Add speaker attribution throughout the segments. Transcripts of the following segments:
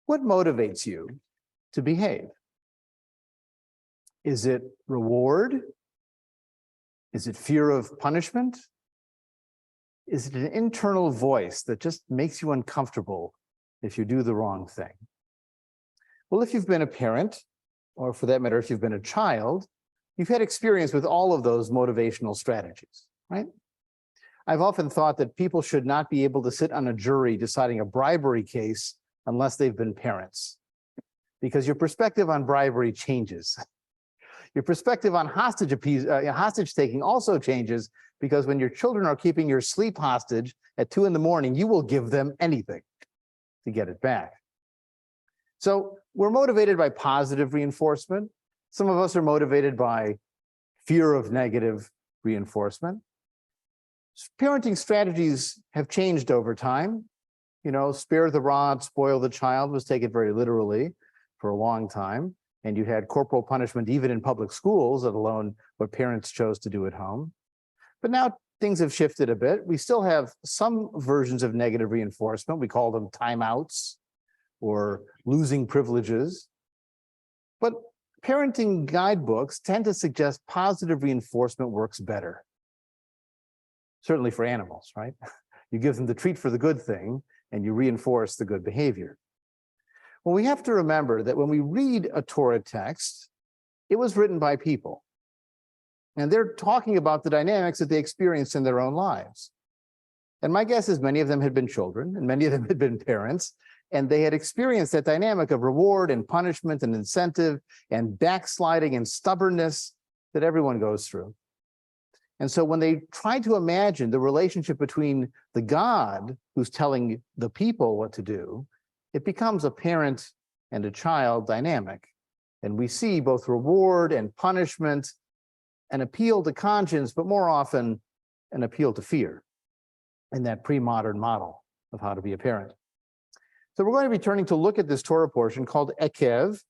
Speaker 1: What motivates you to behave? Is it reward? Is it fear of punishment? Is it an internal voice that just makes you uncomfortable if you do the wrong thing? Well, if you've been a parent, or for that matter, if you've been a child, you've had experience with all of those motivational strategies, right? I've often thought that people should not be able to sit on a jury deciding a bribery case unless they've been parents, because your perspective on bribery changes. Your perspective on hostage taking also changes, because when your children are keeping your sleep hostage at 2 a.m, you will give them anything to get it back. So we're motivated by positive reinforcement. Some of us are motivated by fear of negative reinforcement. Parenting strategies have changed over time. You know, spare the rod, spoil the child was taken very literally for a long time. And you had corporal punishment even in public schools, let alone what parents chose to do at home. But now things have shifted a bit. We still have some versions of negative reinforcement. We call them timeouts or losing privileges. But parenting guidebooks tend to suggest positive reinforcement works better. Certainly for animals, right? You give them the treat for the good thing and you reinforce the good behavior. Well, we have to remember that when we read a Torah text, it was written by people. And they're talking about the dynamics that they experienced in their own lives. And my guess is many of them had been children and many of them had been parents, and they had experienced that dynamic of reward and punishment and incentive and backsliding and stubbornness that everyone goes through. And so when they try to imagine the relationship between the God who's telling the people what to do, it becomes a parent and a child dynamic. And we see both reward and punishment, an appeal to conscience, but more often an appeal to fear in that pre-modern model of how to be a parent. So we're going to be turning to look at this Torah portion called Eikev,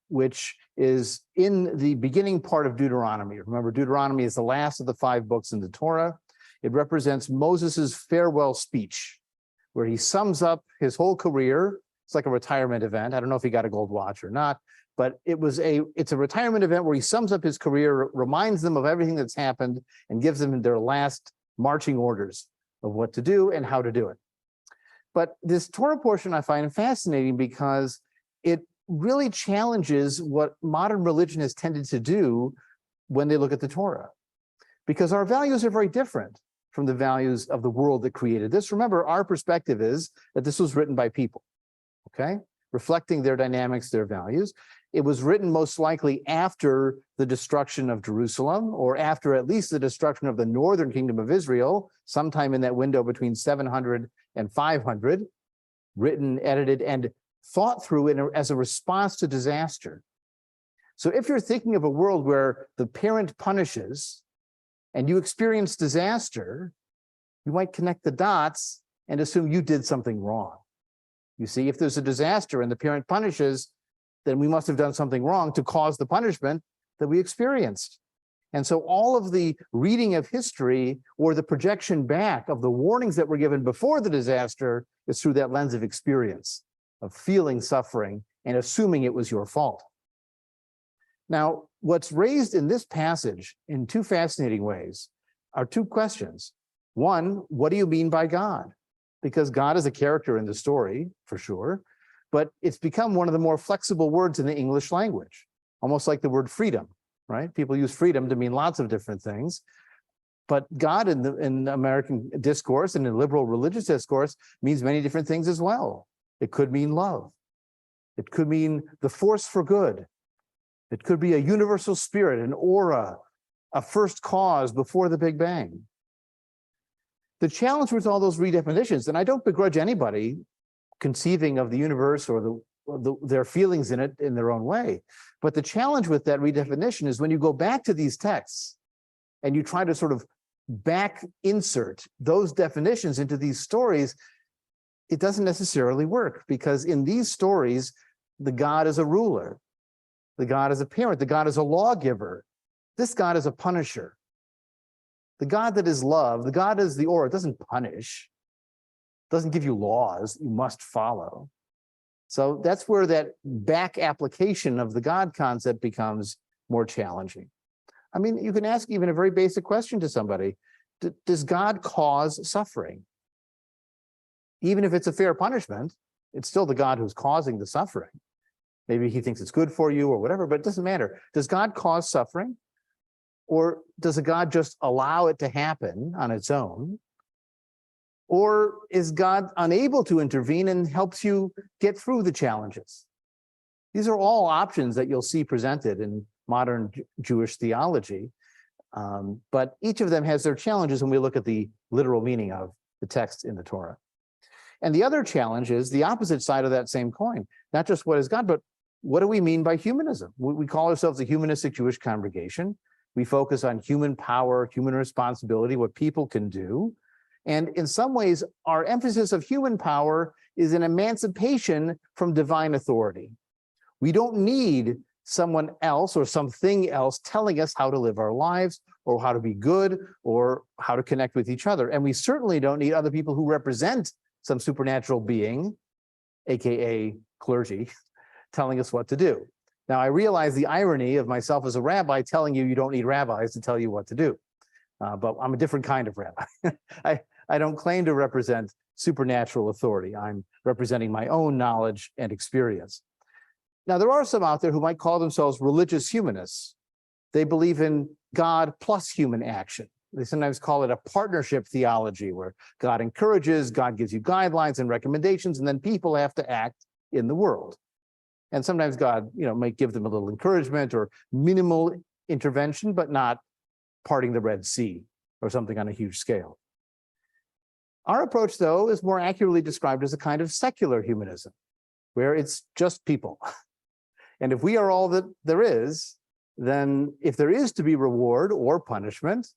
Speaker 1: which is in the beginning part of Deuteronomy. Remember, Deuteronomy is the last of the 5 books in the Torah. It represents Moses's farewell speech, where he sums up his whole career. It's like a retirement event. I don't know if he got a gold watch or not, but it's a retirement event where he sums up his career, reminds them of everything that's happened, and gives them their last marching orders of what to do and how to do it. But this Torah portion I find fascinating because it really challenges what modern religion has tended to do when they look at the Torah. Because our values are very different from the values of the world that created this. Remember, our perspective is that this was written by people, okay? Reflecting their dynamics, their values. It was written most likely after the destruction of Jerusalem, or after at least the destruction of the northern kingdom of Israel, sometime in that window between 700 and 500, written, edited, and thought through as a response to disaster. So if you're thinking of a world where the parent punishes and you experience disaster, you might connect the dots and assume you did something wrong. You see, if there's a disaster and the parent punishes, then we must have done something wrong to cause the punishment that we experienced. And so all of the reading of history or the projection back of the warnings that were given before the disaster is through that lens of experience, of feeling suffering and assuming it was your fault. Now, what's raised in this passage in 2 fascinating ways are 2 questions. One, what do you mean by God? Because God is a character in the story, for sure, but it's become one of the more flexible words in the English language, almost like the word freedom, right? People use freedom to mean lots of different things. But God in American discourse and in liberal religious discourse means many different things as well. It could mean love. It could mean the force for good. It could be a universal spirit, an aura, a first cause before the Big Bang. The challenge with all those redefinitions, and I don't begrudge anybody conceiving of the universe or their feelings in it in their own way, but the challenge with that redefinition is when you go back to these texts and you try to sort of back insert those definitions into these stories, it doesn't necessarily work, because in these stories, the God is a ruler, the God is a parent, the God is a lawgiver. This God is a punisher. The God that is love, the God is the aura, it doesn't punish, doesn't give you laws you must follow. So that's where that back application of the God concept becomes more challenging. I mean, you can ask even a very basic question to somebody. Does God cause suffering? Even if it's a fair punishment, it's still the God who's causing the suffering. Maybe he thinks it's good for you or whatever, but it doesn't matter. Does God cause suffering? Or does a God just allow it to happen on its own? Or is God unable to intervene and helps you get through the challenges? These are all options that you'll see presented in modern Jewish theology, but each of them has their challenges when we look at the literal meaning of the text in the Torah. And the other challenge is the opposite side of that same coin, not just what is God, but what do we mean by humanism? We call ourselves a humanistic Jewish congregation. We focus on human power, human responsibility, what people can do. And in some ways, our emphasis of human power is an emancipation from divine authority. We don't need someone else or something else telling us how to live our lives or how to be good or how to connect with each other. And we certainly don't need other people who represent some supernatural being, AKA clergy, telling us what to do. Now, I realize the irony of myself as a rabbi telling you don't need rabbis to tell you what to do. But I'm a different kind of rabbi. I don't claim to represent supernatural authority. I'm representing my own knowledge and experience. Now, there are some out there who might call themselves religious humanists. They believe in God plus human action. They sometimes call it a partnership theology, where God encourages, God gives you guidelines and recommendations, and then people have to act in the world. And sometimes God, might give them a little encouragement or minimal intervention, but not parting the Red Sea or something on a huge scale. Our approach, though, is more accurately described as a kind of secular humanism, where it's just people. And if we are all that there is, then if there is to be reward or punishment,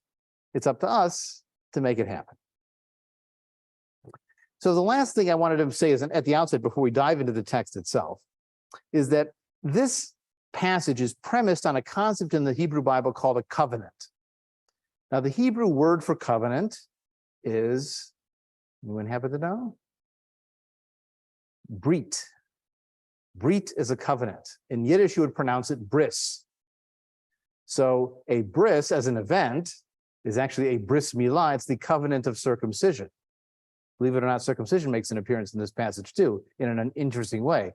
Speaker 1: it's up to us to make it happen. So the last thing I wanted to say is, at the outset, before we dive into the text itself, is that this passage is premised on a concept in the Hebrew Bible called a covenant. Now, the Hebrew word for covenant is, anyone happen to know? Brit. Brit is a covenant. In Yiddish, you would pronounce it bris. So a bris as an event is actually a bris milah. It's the covenant of circumcision. Believe it or not, circumcision makes an appearance in this passage too, in an interesting way.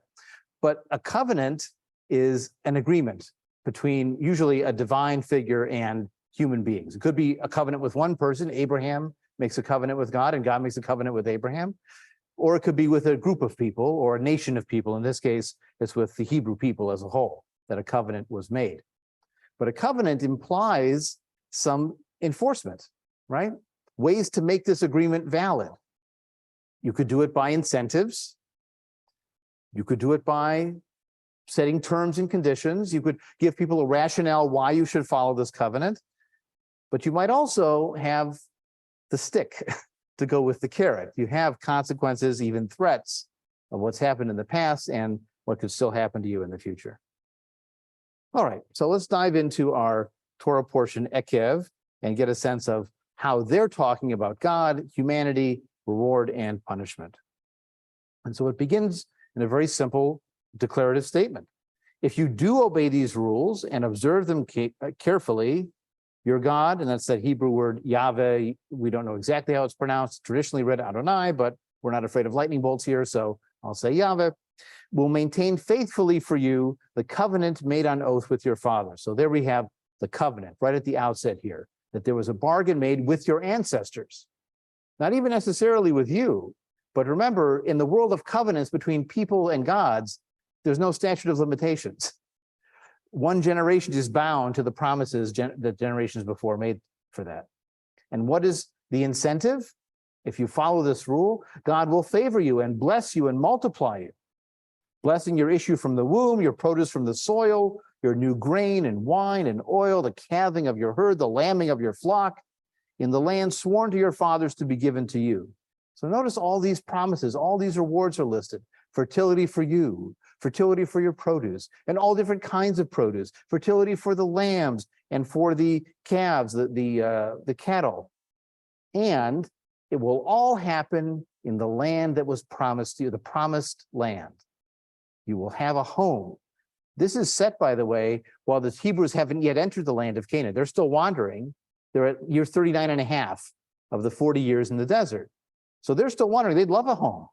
Speaker 1: But a covenant is an agreement between usually a divine figure and human beings. It could be a covenant with one person. Abraham makes a covenant with God, and God makes a covenant with Abraham. Or it could be with a group of people or a nation of people. In this case, it's with the Hebrew people as a whole that a covenant was made. But a covenant implies some enforcement, right? Ways to make this agreement valid. You could do it by incentives. You could do it by setting terms and conditions. You could give people a rationale why you should follow this covenant. But you might also have the stick to go with the carrot. You have consequences, even threats of what's happened in the past and what could still happen to you in the future. All right, so let's dive into our Torah portion, Eikev, and get a sense of how they're talking about God, humanity, reward, and punishment. And so it begins in a very simple declarative statement. If you do obey these rules and observe them carefully, your God, and that's that Hebrew word Yahweh, we don't know exactly how it's pronounced, traditionally read Adonai, but we're not afraid of lightning bolts here, so I'll say Yahweh, will maintain faithfully for you the covenant made on oath with your father. So there we have the covenant right at the outset here, that there was a bargain made with your ancestors, not even necessarily with you. But remember, in the world of covenants between people and gods, there's no statute of limitations. One generation is bound to the promises that generations before made for that. And what is the incentive? If you follow this rule, God will favor you and bless you and multiply you, blessing your issue from the womb, your produce from the soil, your new grain and wine and oil, the calving of your herd, the lambing of your flock, in the land sworn to your fathers to be given to you. So notice all these promises, all these rewards are listed. Fertility for you, fertility for your produce, and all different kinds of produce, fertility for the lambs and for the calves, the cattle. And it will all happen in the land that was promised to you, the promised land. You will have a home. This is set, by the way, while the Hebrews haven't yet entered the land of Canaan. They're still wandering. They're at year 39 and a half of the 40 years in the desert. So they're still wandering. They'd love a home.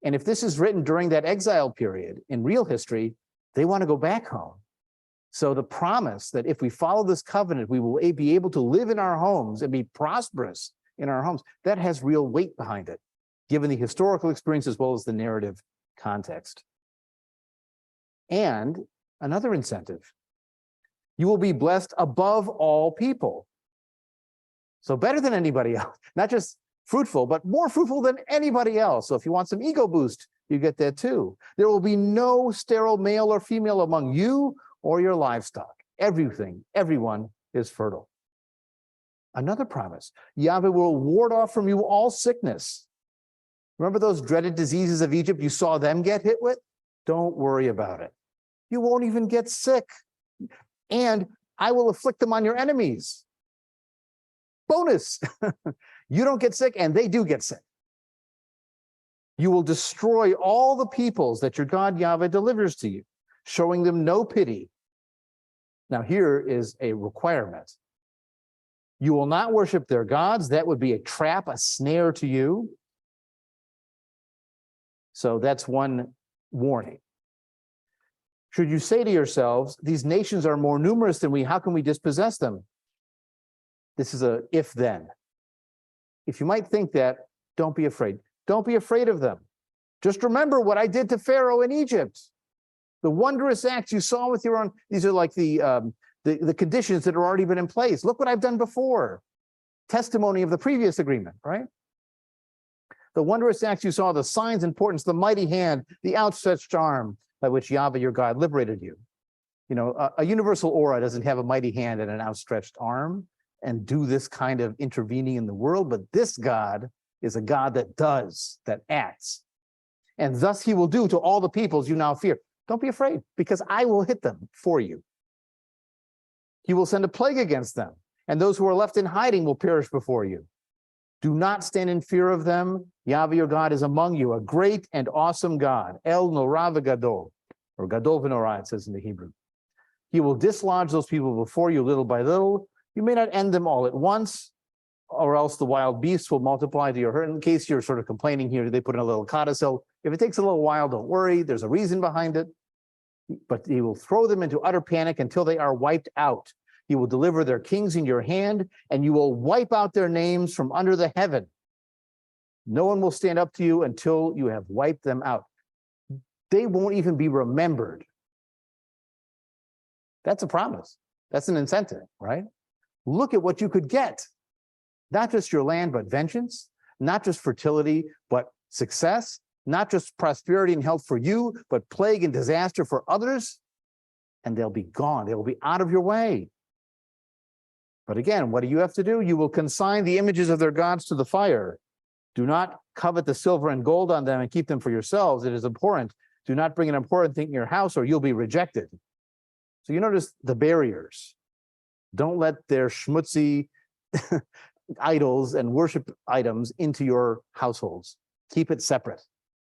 Speaker 1: And if this is written during that exile period in real history, they want to go back home. So the promise that if we follow this covenant, we will be able to live in our homes and be prosperous in our homes, that has real weight behind it, given the historical experience as well as the narrative context. And another incentive, you will be blessed above all people. So better than anybody else, not just fruitful, but more fruitful than anybody else. So if you want some ego boost, you get that too. There will be no sterile male or female among you or your livestock. Everyone is fertile. Another promise, Yahweh will ward off from you all sickness. Remember those dreaded diseases of Egypt you saw them get hit with? Don't worry about it. You won't even get sick. And I will afflict them on your enemies. Bonus, you don't get sick and they do get sick. You will destroy all the peoples that your God Yahweh delivers to you, showing them no pity. Now here is a requirement. You will not worship their gods. That would be a trap, a snare to you. So that's one warning. Should you say to yourselves, these nations are more numerous than we, how can we dispossess them? This is a if-then. If you might think that, don't be afraid. Don't be afraid of them. Just remember what I did to Pharaoh in Egypt. The wondrous acts you saw with your own, these are like the conditions that have already been in place. Look what I've done before. Testimony of the previous agreement, right? The wondrous acts you saw, the signs and portents, the mighty hand, the outstretched arm by which Yahweh your God liberated you. You know, a universal aura doesn't have a mighty hand and an outstretched arm and do this kind of intervening in the world, but this God is a God that does, that acts. And thus he will do to all the peoples you now fear. Don't be afraid, because I will hit them for you. He will send a plague against them, and those who are left in hiding will perish before you. Do not stand in fear of them. Yahweh your God is among you, a great and awesome God. El Norah v'Gadol, or Gadol v'Norah, it says in the Hebrew. He will dislodge those people before you little by little. You may not end them all at once, or else the wild beasts will multiply to your hurt. In case you're sort of complaining here, they put in a little codicil. If it takes a little while, don't worry. There's a reason behind it. But he will throw them into utter panic until they are wiped out. He will deliver their kings in your hand, and you will wipe out their names from under the heaven. No one will stand up to you until you have wiped them out. They won't even be remembered. That's a promise. That's an incentive, right? Look at what you could get. Not just your land, but vengeance. Not just fertility, but success. Not just prosperity and health for you, but plague and disaster for others. And they'll be gone. They will be out of your way. But again, what do you have to do? You will consign the images of their gods to the fire. Do not covet the silver and gold on them and keep them for yourselves. It is abhorrent. Do not bring an important thing in your house or you'll be rejected. So you notice the barriers. Don't let their schmutzy idols and worship items into your households. Keep it separate.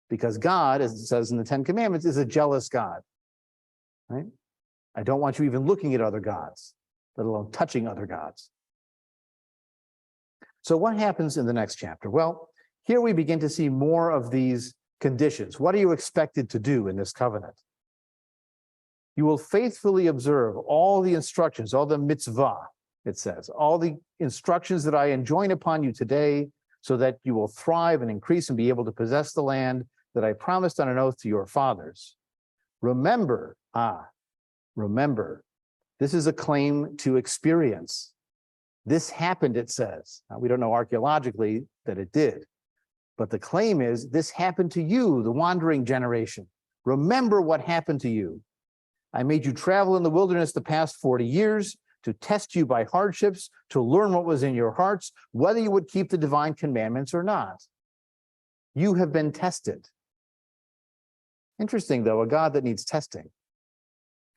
Speaker 1: Because God, as it says in the Ten Commandments, is a jealous God. Right? I don't want you even looking at other gods, let alone touching other gods. So what happens in the next chapter? Well, here we begin to see more of these conditions. What are you expected to do in this covenant? You will faithfully observe all the instructions, all the mitzvah, it says, all the instructions that I enjoin upon you today, so that you will thrive and increase and be able to possess the land that I promised on an oath to your fathers. Remember, remember, this is a claim to experience. This happened, it says. Now, we don't know archaeologically that it did, but the claim is this happened to you, the wandering generation. Remember what happened to you. I made you travel in the wilderness the past 40 years to test you by hardships, to learn what was in your hearts, whether you would keep the divine commandments or not. You have been tested. Interesting, though, a God that needs testing.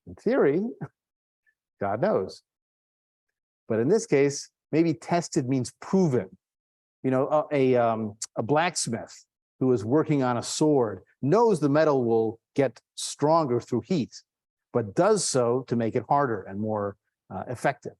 Speaker 1: In theory, God knows. But in this case, maybe tested means proven. You know, a blacksmith who is working on a sword knows the metal will get stronger through heat, but does so to make it harder and more effective.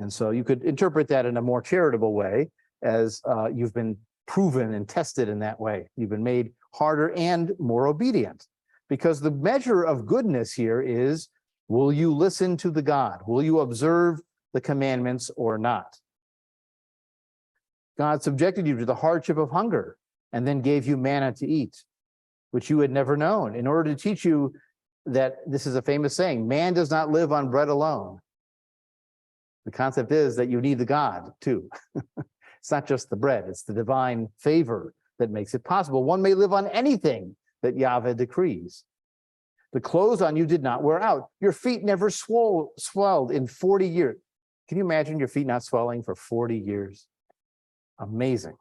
Speaker 1: And so you could interpret that in a more charitable way, as you've been proven and tested in that way. You've been made harder and more obedient, because the measure of goodness here is, will you listen to the God? Will you observe the commandments or not? God subjected you to the hardship of hunger and then gave you manna to eat, which you had never known, in order to teach you that, this is a famous saying, man does not live on bread alone. The concept is that you need the God too. It's not just the bread, it's the divine favor that makes it possible. One may live on anything that Yahweh decrees. The clothes on you did not wear out. Your feet never swelled in 40 years. Can you imagine your feet not swelling for 40 years? Amazing.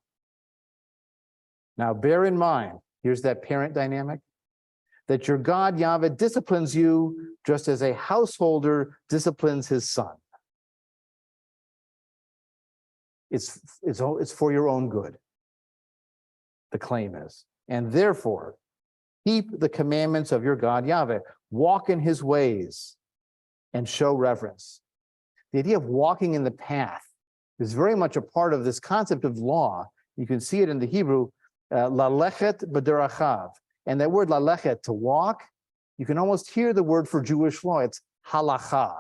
Speaker 1: Now, bear in mind, here's that parent dynamic, that your God, Yahweh, disciplines you just as a householder disciplines his son. It's for your own good, the claim is. And therefore, keep the commandments of your God, Yahweh. Walk in his ways and show reverence. The idea of walking in the path is very much a part of this concept of law. You can see it in the Hebrew, lalechet b'derachav. And that word lalechet, to walk, you can almost hear the word for Jewish law. It's halacha.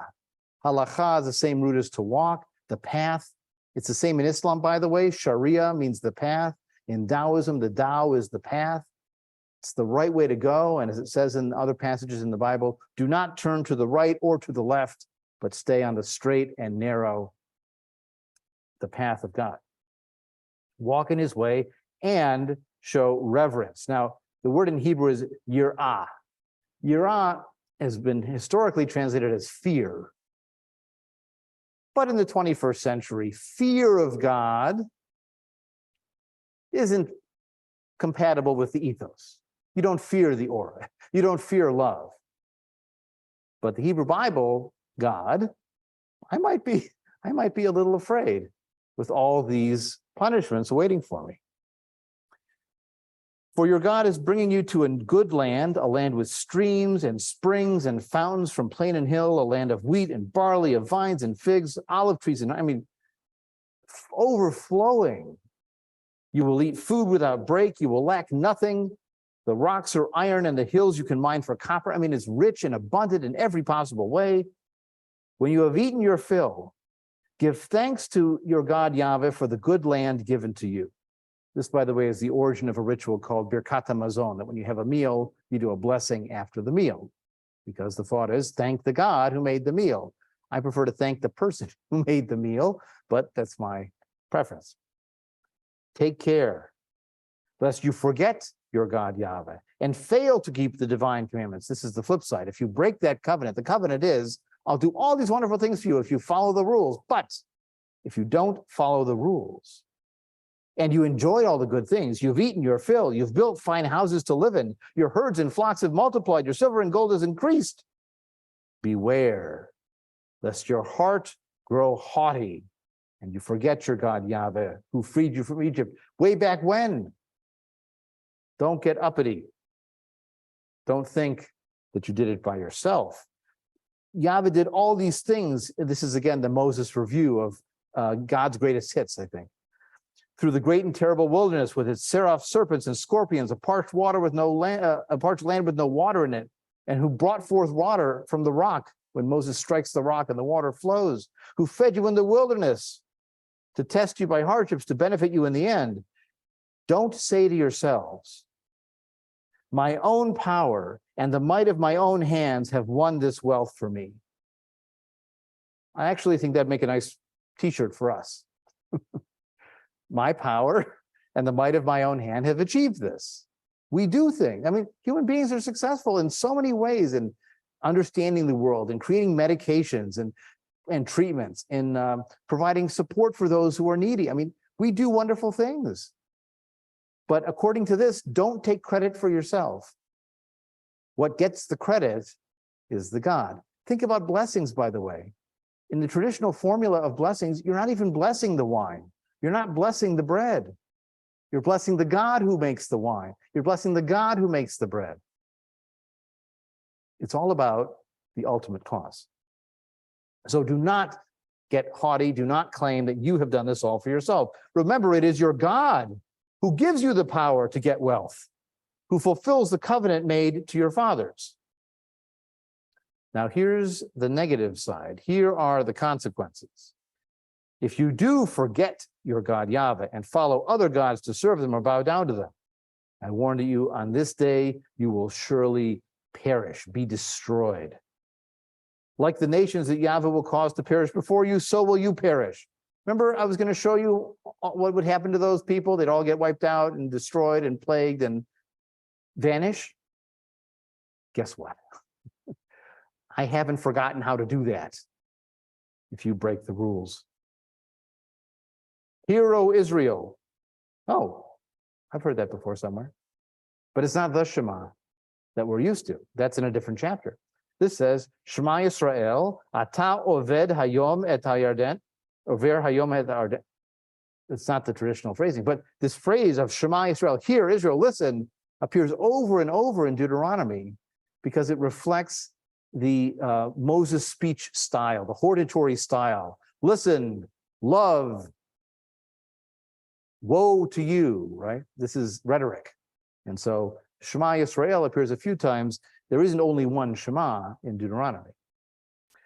Speaker 1: Halacha is the same root as to walk, the path. It's the same in Islam, by the way. Sharia means the path. In Taoism, the Tao is the path. It's the right way to go. And as it says in other passages in the Bible, do not turn to the right or to the left, but stay on the straight and narrow, the path of God. Walk in his way and show reverence. Now, the word in Hebrew is yirah. Yirah has been historically translated as fear. But in the 21st century, fear of God isn't compatible with the ethos. You don't fear the aura. You don't fear love. But the Hebrew Bible, God, I might be a little afraid with all these punishments waiting for me. For your God is bringing you to a good land, a land with streams and springs and fountains from plain and hill, a land of wheat and barley, of vines and figs, olive trees, and overflowing. You will eat food without break. You will lack nothing. The rocks are iron and the hills you can mine for copper. It's rich and abundant in every possible way. When you have eaten your fill, give thanks to your God Yahweh for the good land given to you. This, by the way, is the origin of a ritual called Birkat HaMazon, that when you have a meal, you do a blessing after the meal, because the thought is, thank the God who made the meal. I prefer to thank the person who made the meal, but that's my preference. Take care, lest you forget your God Yahweh and fail to keep the divine commandments. This is the flip side. If you break that covenant, the covenant is, I'll do all these wonderful things for you if you follow the rules. But if you don't follow the rules, and you enjoy all the good things, you've eaten your fill, you've built fine houses to live in, your herds and flocks have multiplied, your silver and gold has increased, beware, lest your heart grow haughty and you forget your God Yahweh, who freed you from Egypt way back when. Don't get uppity. Don't think that you did it by yourself. Yahweh did all these things. This is, again, the Moses review of God's greatest hits, I think. Through the great and terrible wilderness with its seraph serpents and scorpions, a parched land with no water in it, and who brought forth water from the rock when Moses strikes the rock and the water flows, who fed you in the wilderness to test you by hardships to benefit you in the end. Don't say to yourselves, my own power and the might of my own hands have won this wealth for me. I actually think that'd make a nice t-shirt for us. My power and the might of my own hand have achieved this. We do things. Human beings are successful in so many ways in understanding the world and creating medications and treatments and providing support for those who are needy. We do wonderful things. But according to this, don't take credit for yourself. What gets the credit is the God. Think about blessings, by the way. In the traditional formula of blessings, you're not even blessing the wine. You're not blessing the bread. You're blessing the God who makes the wine. You're blessing the God who makes the bread. It's all about the ultimate cause. So do not get haughty. Do not claim that you have done this all for yourself. Remember, it is your God who gives you the power to get wealth, who fulfills the covenant made to your fathers. Now, here's the negative side. Here are the consequences. If you do forget your God Yahweh and follow other gods to serve them or bow down to them, I warn you, on this day you will surely perish, be destroyed. Like the nations that Yahweh will cause to perish before you, so will you perish. Remember, I was going to show you what would happen to those people. They'd all get wiped out and destroyed and plagued and vanish. Guess what? I haven't forgotten how to do that if you break the rules. Hear, O Israel. Oh, I've heard that before somewhere. But it's not the Shema that we're used to. That's in a different chapter. This says, Shema Yisrael, ata oved hayom et hayarden, over hayom et hayarden. It's not the traditional phrasing, but this phrase of Shema Yisrael, hear Israel, listen, appears over and over in Deuteronomy because it reflects the Moses speech style, the hortatory style. Listen, love, woe to you, right? This is rhetoric. And so Shema Yisrael appears a few times. There isn't only one Shema in Deuteronomy.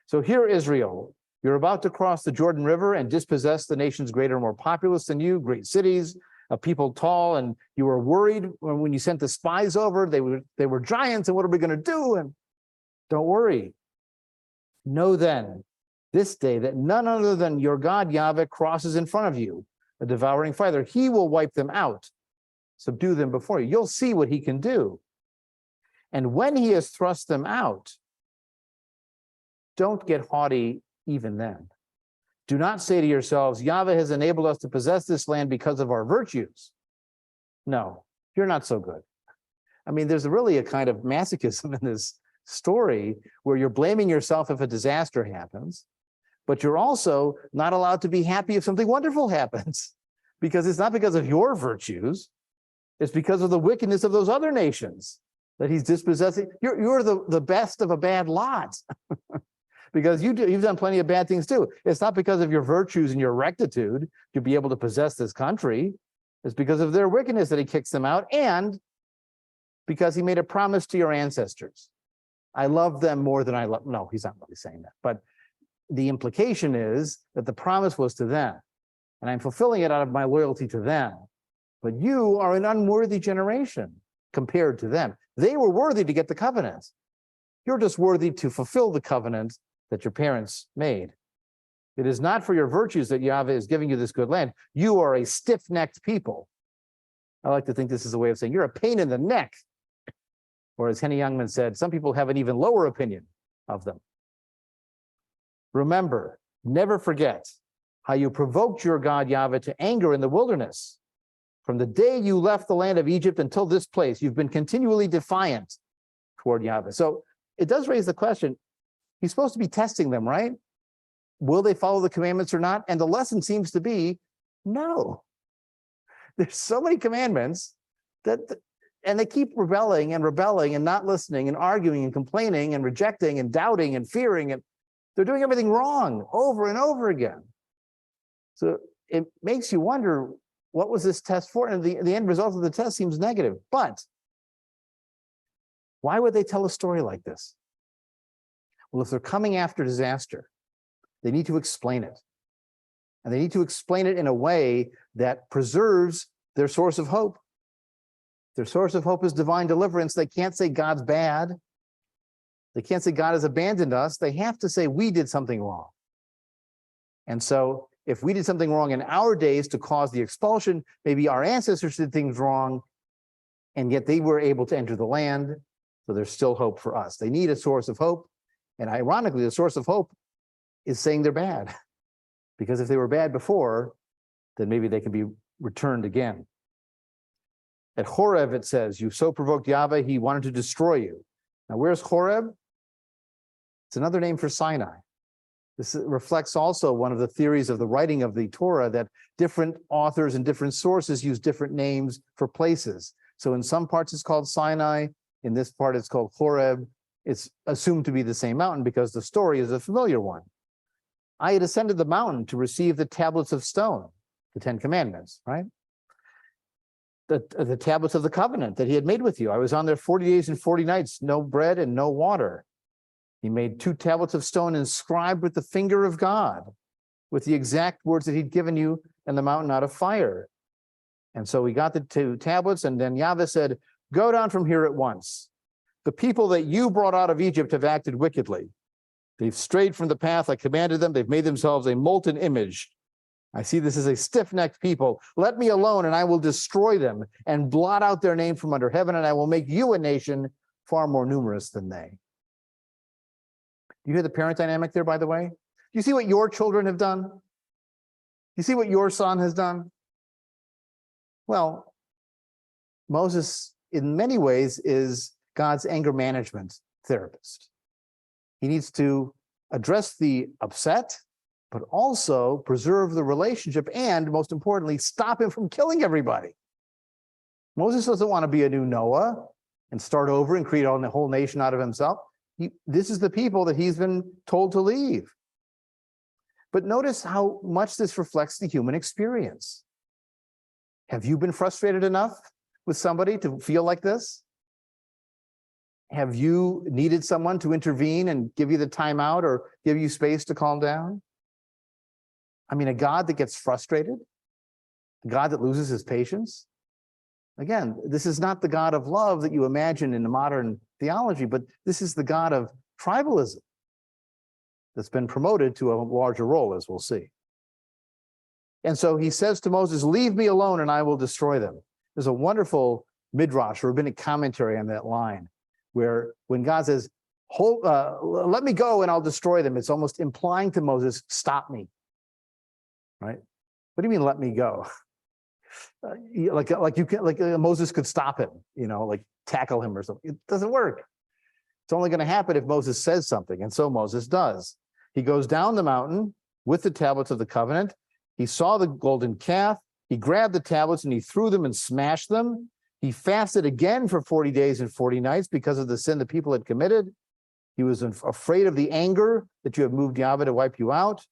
Speaker 1: So hear Israel, you're about to cross the Jordan River and dispossess the nations greater and more populous than you, great cities, a people tall, and you were worried when you sent the spies over, they were giants, and what are we going to do? And don't worry. Know then, this day, that none other than your God Yahweh crosses in front of you, a devouring fire. He will wipe them out, subdue them before you. You'll see what he can do. And when he has thrust them out, don't get haughty even then. Do not say to yourselves, Yahweh has enabled us to possess this land because of our virtues. No, you're not so good. I mean, there's really a kind of masochism in this story where you're blaming yourself if a disaster happens, but you're also not allowed to be happy if something wonderful happens, because it's not because of your virtues, it's because of the wickedness of those other nations that he's dispossessing. You're the best of a bad lot. Because you've done plenty of bad things too. It's not because of your virtues and your rectitude to be able to possess this country. It's because of their wickedness that he kicks them out, and because he made a promise to your ancestors. I love them more than I love. No, he's not really saying that. But the implication is that the promise was to them, and I'm fulfilling it out of my loyalty to them. But you are an unworthy generation compared to them. They were worthy to get the covenant. You're just worthy to fulfill the covenant that your parents made. It is not for your virtues that Yahweh is giving you this good land. You are a stiff-necked people. I like to think this is a way of saying you're a pain in the neck. Or as Henny Youngman said, some people have an even lower opinion of them. Remember, never forget how you provoked your God Yahweh to anger in the wilderness. From the day you left the land of Egypt until this place, you've been continually defiant toward Yahweh. So it does raise the question, he's supposed to be testing them, right? Will they follow the commandments or not? And the lesson seems to be, no. There's so many commandments and they keep rebelling and not listening and arguing and complaining and rejecting and doubting and fearing, and they're doing everything wrong over and over again. So it makes you wonder, what was this test for? And the end result of the test seems negative. But why would they tell a story like this? Well, if they're coming after disaster, they need to explain it. And they need to explain it in a way that preserves their source of hope. Their source of hope is divine deliverance. They can't say God's bad. They can't say God has abandoned us. They have to say we did something wrong. And so if we did something wrong in our days to cause the expulsion, maybe our ancestors did things wrong, and yet they were able to enter the land. So there's still hope for us. They need a source of hope. And ironically, the source of hope is saying they're bad. Because if they were bad before, then maybe they can be returned again. At Horeb, it says, you so provoked Yahweh, he wanted to destroy you. Now, where's Horeb? It's another name for Sinai. This reflects also one of the theories of the writing of the Torah, that different authors and different sources use different names for places. So in some parts it's called Sinai, in this part it's called Horeb. It's assumed to be the same mountain because the story is a familiar one. I had ascended the mountain to receive the tablets of stone, the 10 Commandments, right? The tablets of the covenant that he had made with you. I was on there 40 days and 40 nights, no bread and no water. He made 2 tablets of stone inscribed with the finger of God, with the exact words that he'd given you, and the mountain out of fire. And so we got the 2 tablets, and then Yahweh said, go down from here at once. The people that you brought out of Egypt have acted wickedly. They've strayed from the path I commanded them. They've made themselves a molten image. I see this as a stiff-necked people. Let me alone, and I will destroy them and blot out their name from under heaven, and I will make you a nation far more numerous than they. You hear the parent dynamic there, by the way? Do you see what your children have done? You see what your son has done? Well, Moses, in many ways, is God's anger management therapist. He needs to address the upset, but also preserve the relationship and, most importantly, stop him from killing everybody. Moses doesn't want to be a new Noah and start over and create a whole nation out of himself. This is the people that he's been told to leave. But notice how much this reflects the human experience. Have you been frustrated enough with somebody to feel like this? Have you needed someone to intervene and give you the time out or give you space to calm down? I mean, a God that gets frustrated, a God that loses his patience. Again, this is not the God of love that you imagine in the modern theology, but this is the God of tribalism that's been promoted to a larger role, as we'll see. And so he says to Moses, leave me alone and I will destroy them. There's a wonderful midrash, rabbinic commentary on that line, where when God says, let me go and I'll destroy them, it's almost implying to Moses, stop me, right? What do you mean, let me go? Like Moses could stop him, like tackle him or something. It doesn't work. It's only going to happen if Moses says something, and so Moses does. He goes down the mountain with the tablets of the covenant. He saw the golden calf. He grabbed the tablets and he threw them and smashed them. He fasted again for 40 days and 40 nights because of the sin the people had committed. He was afraid of the anger that you have moved Yahweh to wipe you out.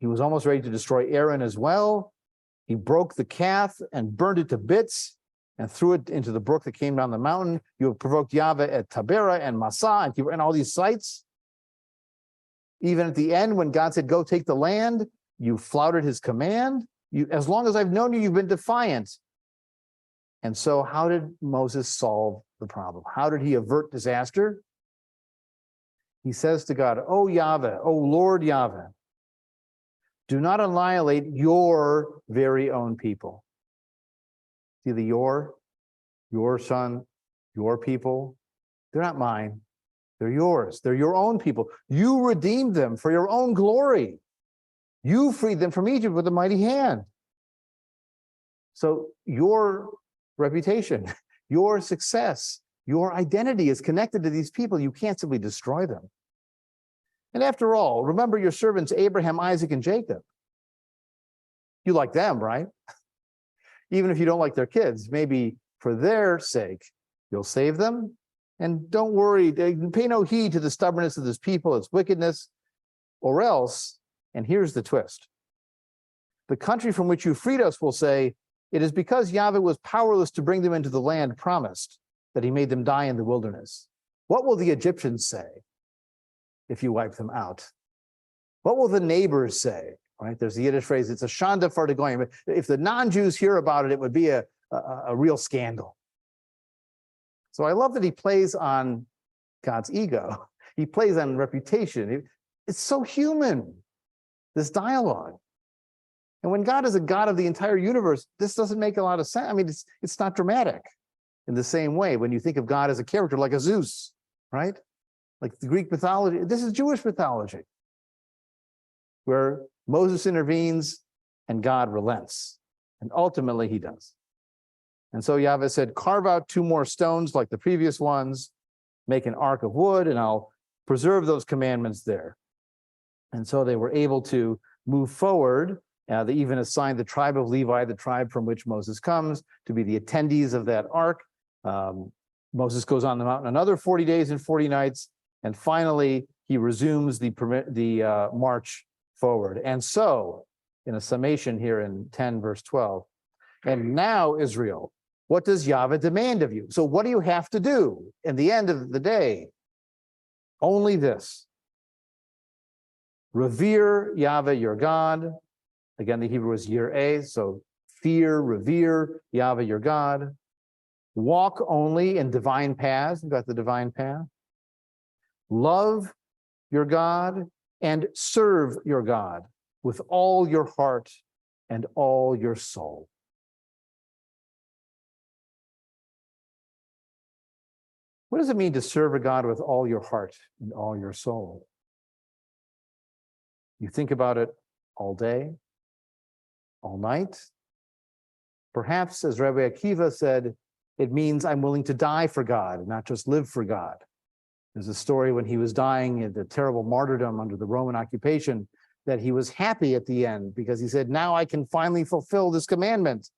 Speaker 1: He was almost ready to destroy Aaron as well. He broke the calf and burned it to bits and threw it into the brook that came down the mountain. You have provoked Yahweh at Taberah and Massah and all these sites. Even at the end, when God said, go take the land, you flouted his command. As long as I've known you, you've been defiant. And so how did Moses solve the problem? How did he avert disaster? He says to God, oh Yahweh, oh Lord Yahweh, do not annihilate your very own people. See the your son, your people, they're not mine. They're yours. They're your own people. You redeemed them for your own glory. You freed them from Egypt with a mighty hand. So your reputation, your success, your identity is connected to these people. You can't simply destroy them. And after all, remember your servants Abraham, Isaac, and Jacob. You like them, right? Even if you don't like their kids, maybe for their sake, you'll save them. And don't worry, pay no heed to the stubbornness of this people, its wickedness, or else, and here's the twist, the country from which you freed us will say, it is because Yahweh was powerless to bring them into the land promised that he made them die in the wilderness. What will the Egyptians say if you wipe them out? What will the neighbors say? Right? There's the Yiddish phrase, it's a shanda for the goyim. If the non-Jews hear about it, it would be a real scandal. So I love that he plays on God's ego. He plays on reputation. It's so human, this dialogue. And when God is a God of the entire universe, this doesn't make a lot of sense. I mean, it's not dramatic in the same way when you think of God as a character like a Zeus, right? Like the Greek mythology. This is Jewish mythology, where Moses intervenes and God relents. And ultimately he does. And so Yahweh said, carve out 2 more stones like the previous ones, make an ark of wood, and I'll preserve those commandments there. And so they were able to move forward. They even assigned the tribe of Levi, the tribe from which Moses comes, to be the attendees of that ark. Moses goes on the mountain another 40 days and 40 nights, and finally he resumes the march forward. And so, in a summation here in 10 verse 12, and now Israel, what does Yahweh demand of you? So what do you have to do in the end of the day? Only this: revere Yahweh your God. Again, the Hebrew is yireh, so fear, revere Yahweh your God. Walk only in divine paths. You've got the divine path. Love your God and serve your God with all your heart and all your soul. What does it mean to serve a God with all your heart and all your soul? You think about it all day, all night. Perhaps, as Rabbi Eikev said, it means I'm willing to die for God, not just live for God. There's a story when he was dying in the terrible martyrdom under the Roman occupation, that he was happy at the end because he said, now I can finally fulfill this commandment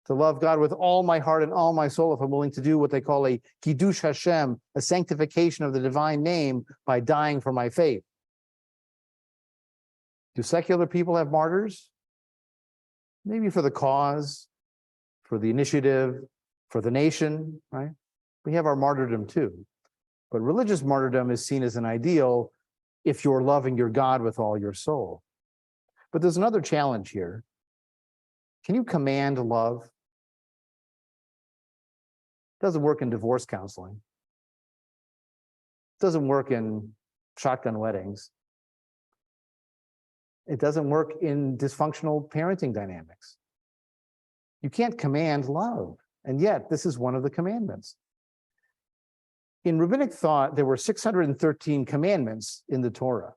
Speaker 1: to love God with all my heart and all my soul if I'm willing to do what they call a kiddush Hashem, a sanctification of the divine name by dying for my faith. Do secular people have martyrs? Maybe for the cause, for the initiative, for the nation, right? We have our martyrdom too. But religious martyrdom is seen as an ideal if you're loving your God with all your soul. But there's another challenge here. Can you command love? It doesn't work in divorce counseling. It doesn't work in shotgun weddings. It doesn't work in dysfunctional parenting dynamics. You can't command love, and yet this is one of the commandments. In rabbinic thought, there were 613 commandments in the Torah,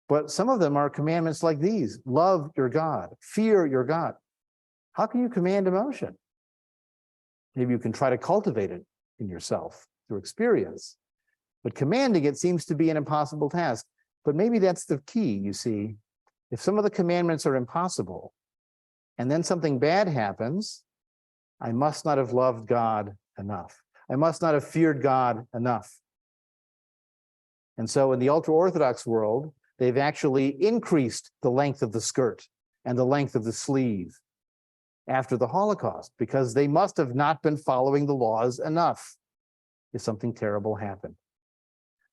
Speaker 1: but some of them are commandments like these: love your God, fear your God. How can you command emotion? Maybe you can try to cultivate it in yourself through experience, but commanding it seems to be an impossible task. But maybe that's the key, you see. If some of the commandments are impossible, and then something bad happens, I must not have loved God enough. I must not have feared God enough. And so in the ultra-Orthodox world, they've actually increased the length of the skirt and the length of the sleeve after the Holocaust, because they must have not been following the laws enough if something terrible happened.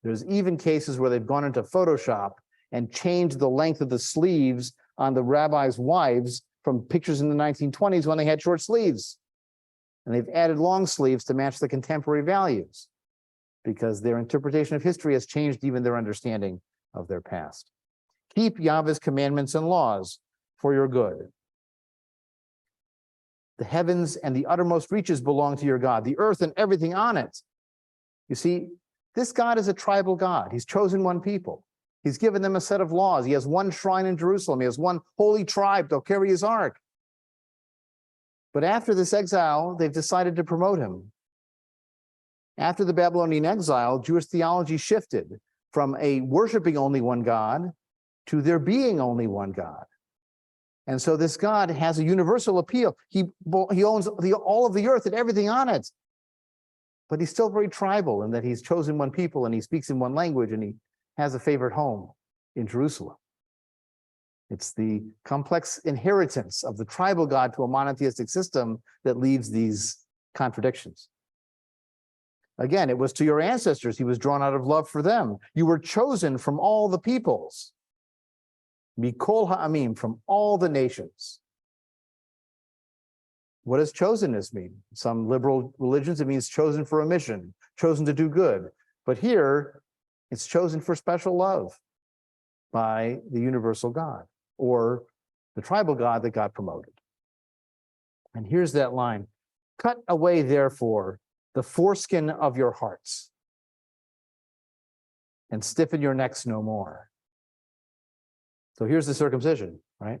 Speaker 1: There's even cases where they've gone into Photoshop and changed the length of the sleeves on the rabbis' wives from pictures in the 1920s when they had short sleeves. And they've added long sleeves to match the contemporary values because their interpretation of history has changed even their understanding of their past. Keep Yahweh's commandments and laws for your good. The heavens and the uttermost reaches belong to your God, the earth and everything on it. You see, this God is a tribal God. He's chosen one people. He's given them a set of laws. He has one shrine in Jerusalem. He has one holy tribe to carry his ark. But after this exile, they've decided to promote him. After the Babylonian exile, Jewish theology shifted from a worshiping only one God to there being only one God. And so this God has a universal appeal. He owns all of the earth and everything on it. But he's still very tribal in that he's chosen one people and he speaks in one language and he has a favorite home in Jerusalem. It's the complex inheritance of the tribal God to a monotheistic system that leads these contradictions. Again, it was to your ancestors. He was drawn out of love for them. You were chosen from all the peoples. Mikol ha'amim, from all the nations. What does chosenness mean? Some liberal religions, it means chosen for a mission, chosen to do good. But here, it's chosen for special love by the universal God, or the tribal God that got promoted. And here's that line: cut away, therefore, the foreskin of your hearts and stiffen your necks no more. So here's the circumcision, right?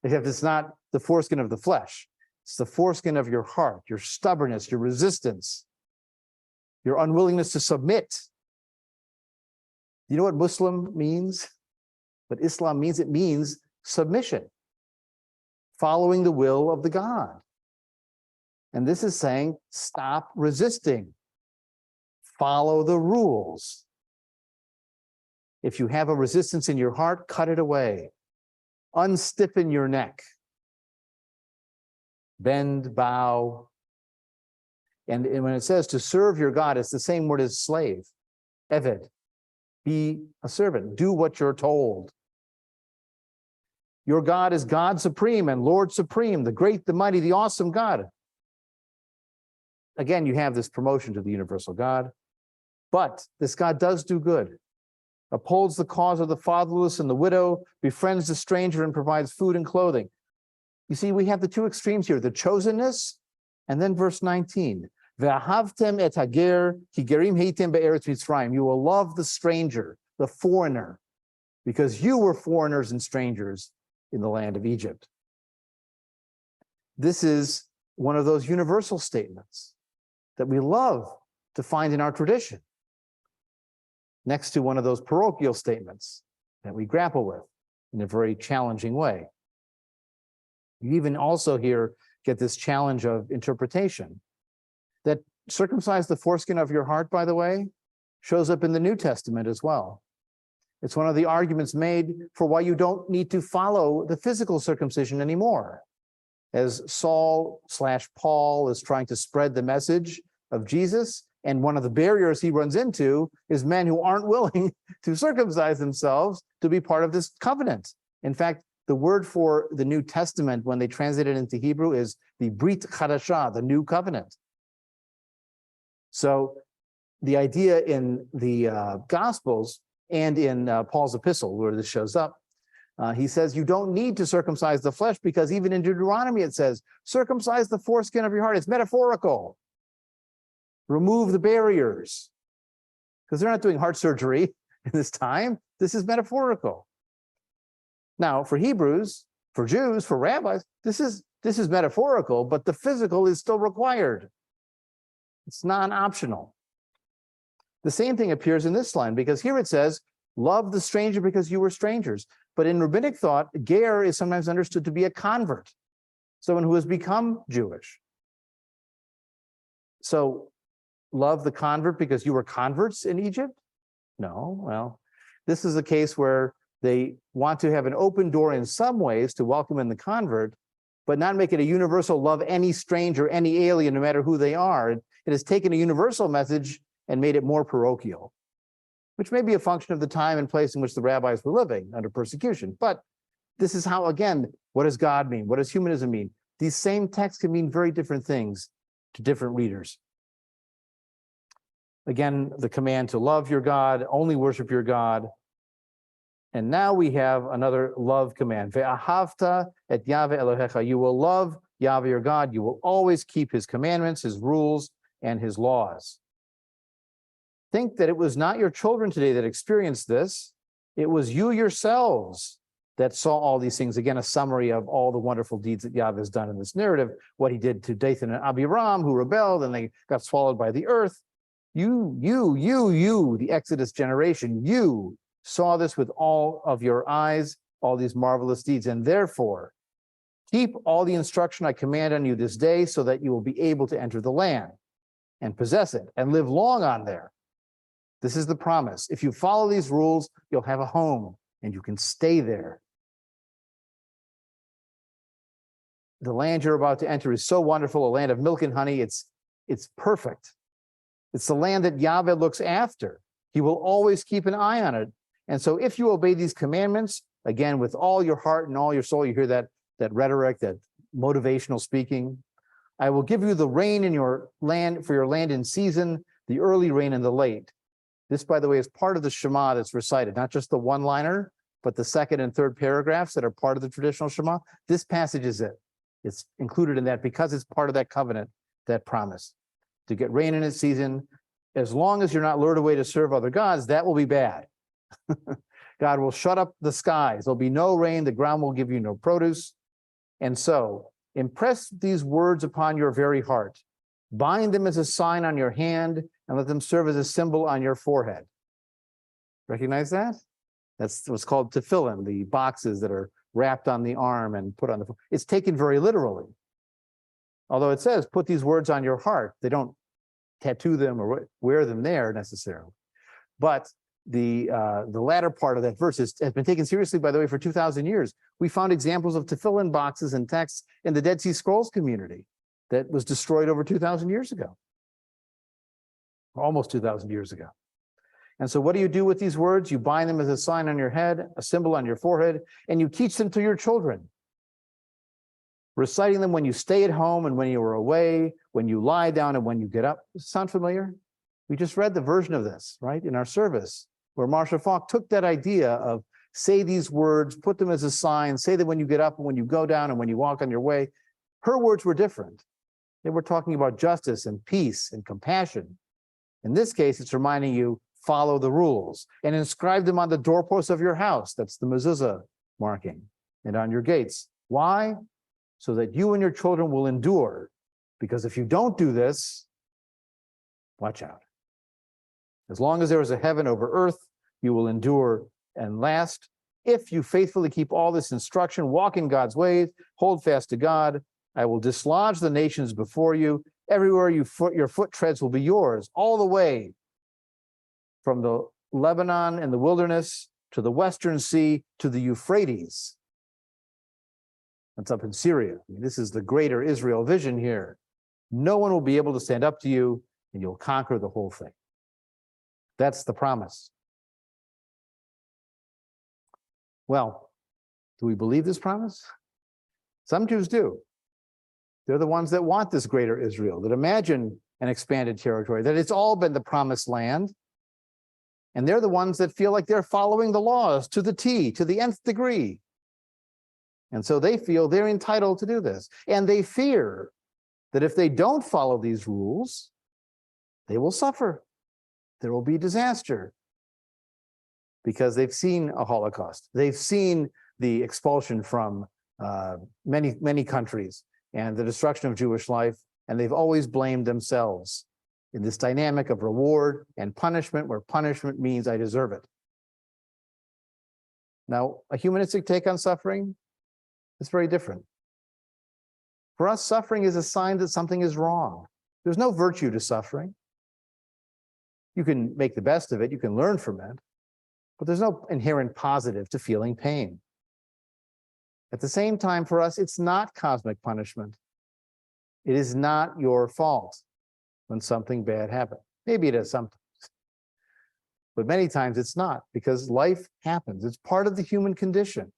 Speaker 1: Except it's not the foreskin of the flesh. It's the foreskin of your heart, your stubbornness, your resistance, your unwillingness to submit. You know what Muslim means? But Islam means submission, following the will of the God. And this is saying, stop resisting. Follow the rules. If you have a resistance in your heart, cut it away. Unstiffen your neck. Bend, bow. And when it says to serve your God, it's the same word as slave. Eved. Be a servant. Do what you're told. Your God is God supreme and Lord supreme, the great, the mighty, the awesome God. Again, you have this promotion to the universal God. But this God does do good, upholds the cause of the fatherless and the widow, befriends the stranger, and provides food and clothing. You see, we have the two extremes here, the chosenness, and then verse 19. Ve'ahavtem et hager, ki gerim heitem be'eretz Mitzrayim. You will love the stranger, the foreigner, because you were foreigners and strangers in the land of Egypt. This is one of those universal statements that we love to find in our tradition, next to one of those parochial statements that we grapple with in a very challenging way. You even also here get this challenge of interpretation. That circumcise the foreskin of your heart, by the way, shows up in the New Testament as well. It's one of the arguments made for why you don't need to follow the physical circumcision anymore. As Saul/Paul is trying to spread the message of Jesus, and one of the barriers he runs into is men who aren't willing to circumcise themselves to be part of this covenant. In fact, the word for the New Testament, when they translate it into Hebrew, is the Brit Chadashah, the new covenant. So the idea in the Gospels and in Paul's epistle, where this shows up, he says, you don't need to circumcise the flesh, because even in Deuteronomy it says, circumcise the foreskin of your heart. It's metaphorical. Remove the barriers, because they're not doing heart surgery in this time. This is metaphorical. Now, for Hebrews, for Jews, for rabbis, this is metaphorical, but the physical is still required. It's non-optional. The same thing appears in this line, because here it says, love the stranger because you were strangers. But in rabbinic thought, ger is sometimes understood to be a convert, someone who has become Jewish. So, love the convert because you were converts in Egypt? No, well, this is a case where they want to have an open door in some ways to welcome in the convert, but not make it a universal love any stranger, any alien, no matter who they are. It has taken a universal message and made it more parochial, which may be a function of the time and place in which the rabbis were living under persecution. But this is how, again, what does God mean? What does humanism mean? These same texts can mean very different things to different readers. Again, the command to love your God, only worship your God. And now we have another love command. Ve'ahavta et Yahweh Elohecha. You will love Yahweh your God. You will always keep his commandments, his rules, and his laws. Think that it was not your children today that experienced this. It was you yourselves that saw all these things. Again, a summary of all the wonderful deeds that Yahweh has done in this narrative, what he did to Dathan and Abiram, who rebelled, and they got swallowed by the earth. You, the Exodus generation, you saw this with all of your eyes, all these marvelous deeds, and therefore keep all the instruction I command on you this day, so that you will be able to enter the land and possess it and live long on there. This is the promise. If you follow these rules, you'll have a home and you can stay there. The land you're about to enter is so wonderful, a land of milk and honey. It's perfect. It's the land that Yahweh looks after. He will always keep an eye on it. And so if you obey these commandments, again, with all your heart and all your soul, you hear that rhetoric, that motivational speaking. I will give you the rain in your land, for your land in season, the early rain and the late. This, by the way, is part of the Shema that's recited, not just the one-liner, but the second and third paragraphs that are part of the traditional Shema. This passage is it. It's included in that because it's part of that covenant, that promise. To get rain in its season, as long as you're not lured away to serve other gods, that will be bad. God will shut up the skies. There'll be no rain. The ground will give you no produce. And so impress these words upon your very heart. Bind them as a sign on your hand and let them serve as a symbol on your forehead. Recognize that? That's what's called tefillin, the boxes that are wrapped on the arm and put on the. It's taken very literally. Although it says, put these words on your heart. They don't tattoo them or wear them there necessarily. But the latter part of that verse has been taken seriously, by the way, for 2,000 years. We found examples of tefillin boxes and texts in the Dead Sea Scrolls community that was destroyed over 2,000 years ago, or almost 2,000 years ago. And so what do you do with these words? You bind them as a sign on your head, a symbol on your forehead, and you teach them to your children, reciting them when you stay at home and when you are away, when you lie down and when you get up. Does it sound familiar? We just read the version of this, right, in our service, where Marcia Falk took that idea of say these words, put them as a sign, say them when you get up and when you go down and when you walk on your way. Her words were different. They were talking about justice and peace and compassion. In this case, it's reminding you, follow the rules and inscribe them on the doorposts of your house. That's the mezuzah marking, and on your gates. Why? So that you and your children will endure. Because if you don't do this, watch out. As long as there is a heaven over earth, you will endure and last. If you faithfully keep all this instruction, walk in God's ways, hold fast to God, I will dislodge the nations before you. Everywhere your foot treads will be yours, all the way from the Lebanon and the wilderness to the Western Sea to the Euphrates. That's up in Syria. I mean, this is the greater Israel vision here. No one will be able to stand up to you, and you'll conquer the whole thing. That's the promise. Well, do we believe this promise? Some Jews do. They're the ones that want this greater Israel, that imagine an expanded territory, that it's all been the promised land. And they're the ones that feel like they're following the laws to the T, to the nth degree. And so they feel they're entitled to do this. And they fear that if they don't follow these rules, they will suffer. There will be disaster. Because they've seen a Holocaust. They've seen the expulsion from many, many countries and the destruction of Jewish life, and they've always blamed themselves in this dynamic of reward and punishment, where punishment means I deserve it. Now, a humanistic take on suffering is very different. For us, suffering is a sign that something is wrong. There's no virtue to suffering. You can make the best of it, you can learn from it, but there's no inherent positive to feeling pain. At the same time, for us, it's not cosmic punishment. It is not your fault when something bad happens. Maybe it is sometimes, but many times it's not, because life happens. It's part of the human condition.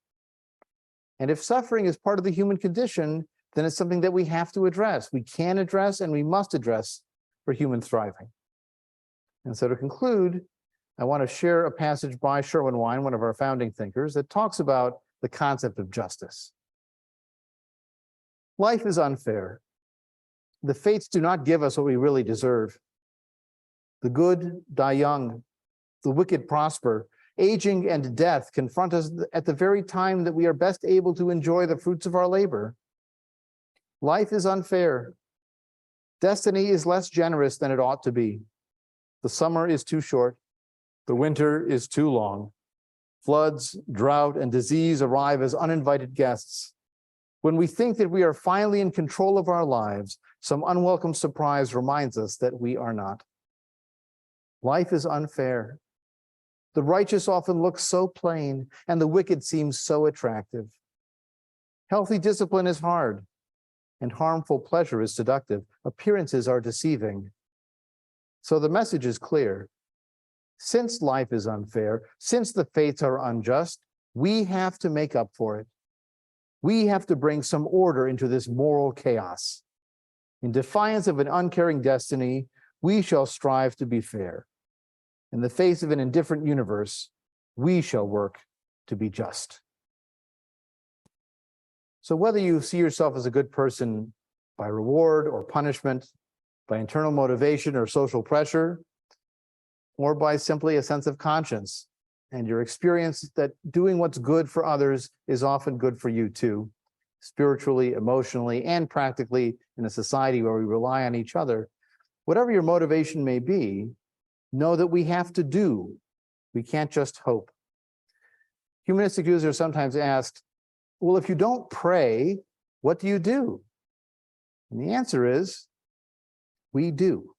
Speaker 1: And if suffering is part of the human condition, then it's something that we have to address. We can address and we must address for human thriving. And so to conclude, I want to share a passage by Sherwin Wine, one of our founding thinkers, that talks about the concept of justice. Life is unfair. The fates do not give us what we really deserve. The good die young, the wicked prosper. Aging and death confront us at the very time that we are best able to enjoy the fruits of our labor. Life is unfair. Destiny is less generous than it ought to be. The summer is too short. The winter is too long. Floods, drought, and disease arrive as uninvited guests. When we think that we are finally in control of our lives, some unwelcome surprise reminds us that we are not. Life is unfair. The righteous often look so plain, and the wicked seem so attractive. Healthy discipline is hard, and harmful pleasure is seductive. Appearances are deceiving. So the message is clear. Since life is unfair, since the fates are unjust, we have to make up for it. We have to bring some order into this moral chaos. In defiance of an uncaring destiny, we shall strive to be fair. In the face of an indifferent universe, we shall work to be just. So whether you see yourself as a good person by reward or punishment, by internal motivation or social pressure, or by simply a sense of conscience and your experience that doing what's good for others is often good for you too, spiritually, emotionally, and practically in a society where we rely on each other, whatever your motivation may be, know that we have to do. We can't just hope. Humanistic views are sometimes asked, well, if you don't pray, what do you do? And the answer is, we do.